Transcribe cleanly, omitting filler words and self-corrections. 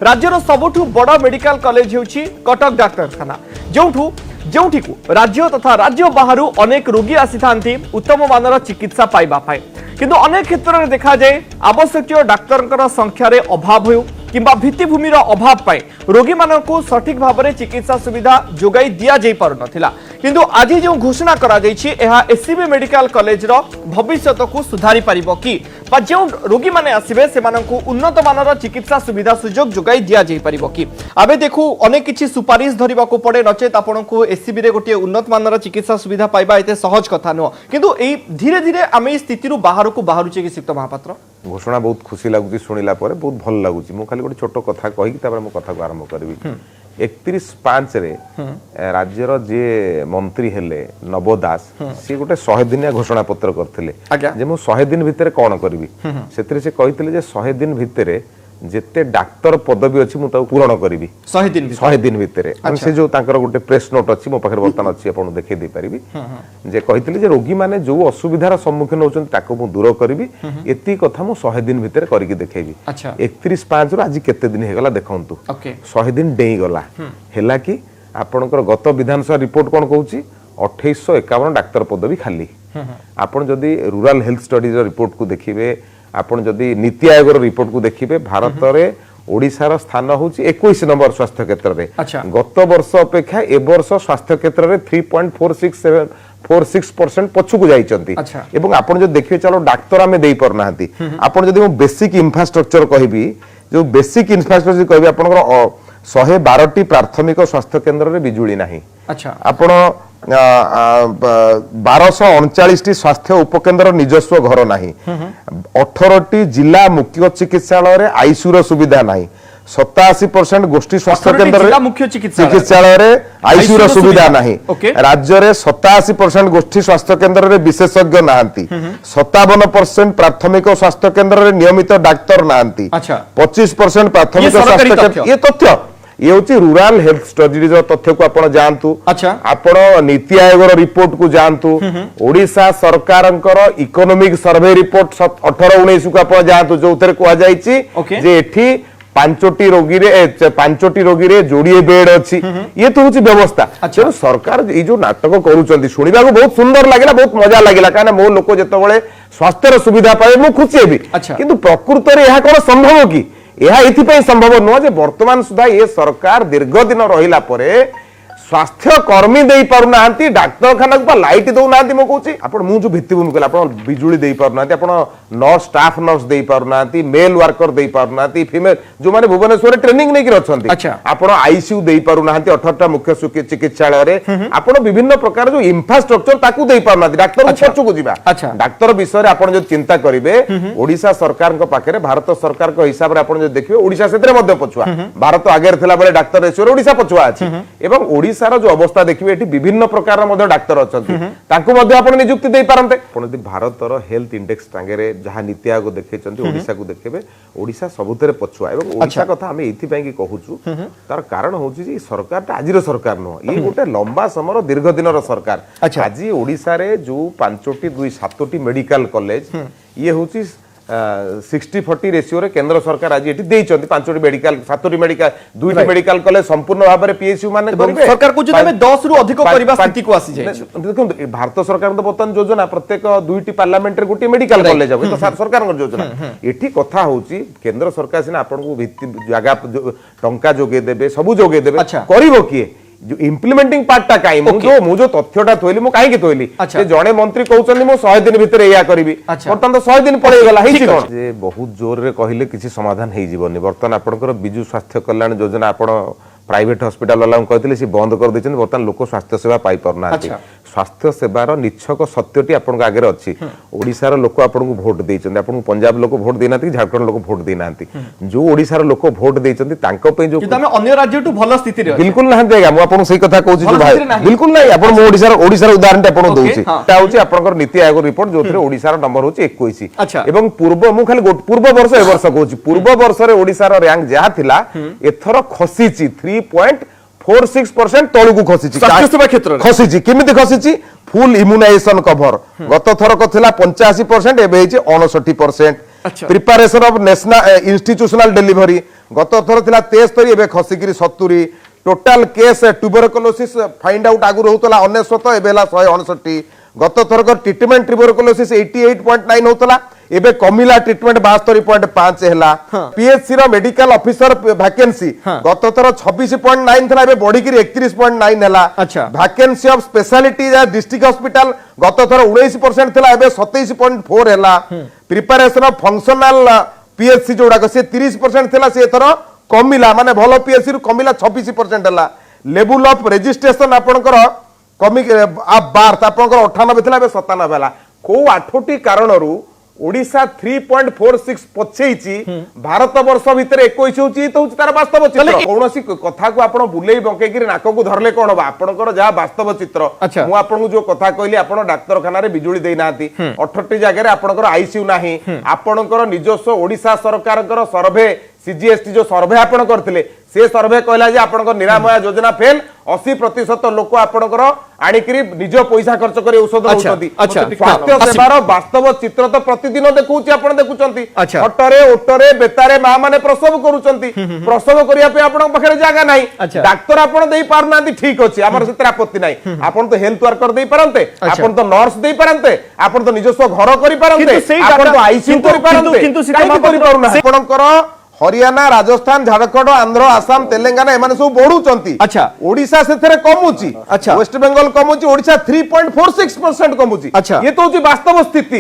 राज्यर सबुठु बड़ medical college होउछि Cuttack डाक्तरखाना जोठू राज्य तथा राज्य बाहर अनेक रोगी आसी थांती उत्तम मानर चिकित्सा पाइबा पाए किंतु अनेक क्षेत्र में देखा जाए आवश्यक डाक्तर संख्यार अभाव हो किंबा भित्तिभूमिर अभाव पाए रोगी मानकु सठिक भाव में चिकित्सा सुविधा जोगाई दिया जाई पारु नथिला किंतु आज जो घोषणा करा जायछि एहा एससीबी मेडिकल कॉलेज रो भविष्यत को सुधारी परिबो कि बा जो रोगी माने आसीबे से मानकु उन्नत मानर चिकित्सा सुविधा सुयोग जोगाई दिया जाई परिबो कि आबे देखु अनेक किछि सुपारिश धरिबा को पड़े नचेत आपनकु एससीबी रे गोटे उन्नत मानर चिकित्सा सुविधा पाइबा एते सहज कथा न किंतु एई धीरे धीरे आमे स्थिति रु बाहर को बाहरुचे कि सिक्त महापात्र घोषणा बहुत खुशी लगुच शुणिला बहुत भल लगुच मु खाली गोटे छोट कथा कही मो कथा को आरंभ करी 31/5 रे राज्यर जे मंत्री हेले नव दास सी गोटे 100 दिनिया घोषणा पत्र करथिले जे मु 100 दिन भितर कोन करबी सेतरे से कहितले जे 100 दिन भितर जेते डाक्टर पदवी अछि मु ताऊ पूर्ण करबी 100 दिन भितर से जो तांकर गोटे प्रेस नोट अछि मो पाखर बर्तन अछि आपण देखै दे परिबी जे कहितले जे रोगी माने जो असुविधार सम्मुखीन होचन ताको मु दूर करबी एती कथा मु 100 दिन भितर करिके देखैबी 31/5 रु आज केते दिन हे गला देखंतु 100 दिन डेई गला हेला कि आपणकर गत विधानसभा रिपोर्ट कोन कहूची 2851 डाक्टर पदवी खाली आपण जदी रूरल हेल्थ स्टडीज रिपोर्ट को देखिबे आपण जदी नीति आयोग रिपोर्ट को देखिबे भारत रे ओडिसा स्थान होची 21 नंबर स्वास्थ्य क्षेत्र रे गत वर्ष अपेक्षा ए वर्ष स्वास्थ्य क्षेत्र रे 3.46% पछु को जाइचंती एवं आपण जो देखिबे चलो डाक्टर हमें देई पर नाहंती आपण जदी बेसिक इंफ्रास्ट्रक्चर कहबी जो बेसिक इंफ्रास्ट्रक्चर कहबी आपनकर 112 टी प्राथमिक स्वास्थ्य केंद्र रे बिजुली नाही आपण 1239 टी स्वास्थ्य उपकेंद्र निजस्व घर नाही 18 टी जिला मुख्य चिकित्सालय रे आईसीयू रो सुविधा नाही 87% गोष्ठी स्वास्थ्य केंद्र मुख्य चिकित्सालय रे आईसीयू रो सुविधा नाही राज्य रे 87% गोष्ठी स्वास्थ्य केंद्र रे विशेषज्ञ नाहंती 57% प्राथमिक स्वास्थ्य केंद्र रे नियमित डाक्टर नाहंती 25% प्राथमिक स्वास्थ्य केंद्र ये तथ्य ये होची रूरल हेल्थ स्टडीज तथ्य को आपण जानतु आपण नीति आयोग रिपोर्ट को जानतु ओडिशा सरकारंकर इकोनॉमिक सर्वे रिपोर्ट 18-19 को आपण जानतु जो उतरे को जाईची जे एठी 5टी रोगी रे जोड़िए बेड अछि ये तो होची व्यवस्था तेणु सरकार ये जो नाटक करूचंती सुनिबा को बहुत सुंदर लागिला बहुत मजा लागिला काना मो लोक जेतबळे स्वास्थ्य सुविधा पाए मु खुशी हेबी किंतु प्रकृत रे यहा कोन संभव की यह इथिपाई संभव नुह जे वर्तमान सुधा ये सरकार दीर्घ दिन रहिला परे स्वास्थ्य कर्मी दे पारना डाक्तरखाना को लाइट दौना मो कहूँ आपण मु जो भित्तिभूमि कहला आपण बिजुली दे पारना आपण नर्स स्टाफ नर्स दे पारना मेल वर्कर दे पारना फीमेल जो माने भुवनेश्वर ट्रेनिंग नहीं रखती आपण आईसीयू दे पारना 18टा मुख्य चिकित्सालय रे आपण विभिन्न प्रकार जो इंफ्रास्ट्रक्चर ताकू दे पारना डाक्तर पछु को जीवा डाक्तर विषय आपण जो चिंता करिवे ओडिशा सरकार को पाखरे भारत सरकार को हिसाब रे आपण जो देखिबे ओडिशा सेतरे मध्ये पछुआ भारत आगे थिला बेले डाक्तर रेशियो ओडिशा पछुआ अछि एवं ओडिसा जो अवस्था देखिए विभिन्न प्रकार डाक्तर अच्छा नियुक्ति दे पारंते भारत हेल्थ इंडेक्स टांगे जहाँ नीति आयोग देखते ओडिशा को देखिए ओडिशा सबुतरे पछुआ एवं ओडिशा कथा आम ये कहूँ तार कारण हूँ सरकार आज सरकार नुह ये गोटे लंबा समय दीर्घ दिन सरकार आज ओडिशा रे जो 5टी मेडिकल कॉलेज ये हूँ 60-40 रेशियो रे केंद्र सरकार आज एठी देइचंती 5टी मेडिकल 7टी मेडिकल 2टी मेडिकल कॉलेज संपूर्ण भाव में पीएसयू माने करिवे सरकार को जमे 10 रु अधिक करबा स्थिति को आसी जाय देखो भारत सरकार तो बर्तन योजना प्रत्येक 2टी पार्लियामेंट रे गोटी मेडिकल कॉलेज हो तो सरकार योजना एठी कथा होची केंद्र सरकार सिना आपन को भित्ति जगह टंका जोगे देबे सब जोगे देबे करिवो किए जो इम्प्लीमेंटिंग पार्टा काई मु जो तथ्यटा थोइली मु काहे के थोइली जे जणे मंत्री कहउचंदी मु 100 दिन भितर एया करबी बर्तन तो 100 दिन पळे गेला हेछि कोन जे बहुत जोर रे कहिले किछि समाधान हेइ जीवनी बर्तन आपनकर बिजु स्वास्थ्य कल्याण योजना आपण प्राइवेट हॉस्पिटल वाला कहते सी बंद कर देछन बर्तन लोक स्वास्थ्य सेवा पाई परना स्वास्थ्य सेवार निच्छक सत्यटी आपन आगे अच्छी ओडिशार लोक आपन को भोट देइचंदी आपन पंजाब लोक भोट देना झारखंड लोक भोट देना जो ओडिशार लोक भोट देइचंदी तांको पे जो अन्य राज्य टू भल स्थिति रे बिल्कुल ना देगा मु आपन सही कथा कहूची जो भाई बिल्कुल नहीं आपन मो ओडिशार उदाहरण आपन दोउची ता होची आपनकर नीति आयोग रिपोर्ट जो ओडिशार नंबर होची 21 एवं पूर्व मु खाली पूर्व वर्ष ए वर्ष कहूची पूर्व वर्ष रे ओडिशार रैंक जहा थिला एथर खसीची 3.46% तळुकु खसीची स्वास्थ्य सेवा क्षेत्र खसीची किमिति खसीची फुल इम्यूनाइजेशन कवर गत थरक थिला 85% एबे हिची 59% preparation of national institutional delivery गत थर थिला 73 एबे खसिकिरी 70 total case tuberculosis find out आगु होतला 99 एबे ला 169 गत थरक ट्रीटमेंट ट्यूबरकुलोसिस 88.9 होतला एबे कमिला ट्रीटमेंट 72.5 हैला पीएचसी रो मेडिकल ऑफिसर वैकेंसी गत थर 26.9 थला एबे बढ़ी कि 31.9 हैला अच्छा vacancy of speciality district hospital गत थर 19% थला एबे 27.4 हैला प्रिपरेशन ऑफ फंक्शनल पीएचसी जोडा से 30% थला से थर कमिला माने भलो पीएचसी रु कमिला 26% हैला लेवल ऑफ रजिस्ट्रेशन आपनकर कमी आप बार्थ आपनकर 98 थला एबे 97 हैला को 8टी कारणरू ओडिशा 3.46 पछेइची भारत वर्ष भितर 21 होची तो तार वास्तव चित्र कोनोसी कथा को आपण बुलेई बंके कि नाक को धरले कोन बा आपनकर जा वास्तव चित्र मु आपन जो कथा कहली आपण डाक्तरखाना रे बिजुली देई नाती 68 जगह रे आपनकर आईसीयू नाही आपनकर निजस्व ओडिशा सरकारकर सर्वे सीजीएसटी जो सर्वे आपण करथिले से सर्वे कहला जे आपनकर निरामय योजना फेल 80% लोक आपनकर आनिकरी निज पैसा खर्च करी औषध औषधि स्वास्थ्य सेवार वास्तव चित्र तो प्रतिदिन देखौची आपण देखुचंती हटरे ओटरे बेतारे मां माने प्रसव करूचंती प्रसव करिया पे आपण पाखरे जागा नाही डाक्टर आपण देई पारनांती ठीक अछि हमर सेतर आपत्ति नाही आपण तो हेल्थ वर्कर देई पारंते आपण तो नर्स देई पारंते आपण तो निजस्व घर करि पारंते आपण तो आईसीयू करि पारंते किंतु करि पारुना आपणकर हरियाणा राजस्थान झारखंड आंध्र आसाम तेलंगाना एमाने सब बढ़ुचंती ओडिशा सेथरे कमुची वेस्ट बेंगल कमुची ओडिशा 3.46% कमुची ये तो होची वास्तव स्थिति।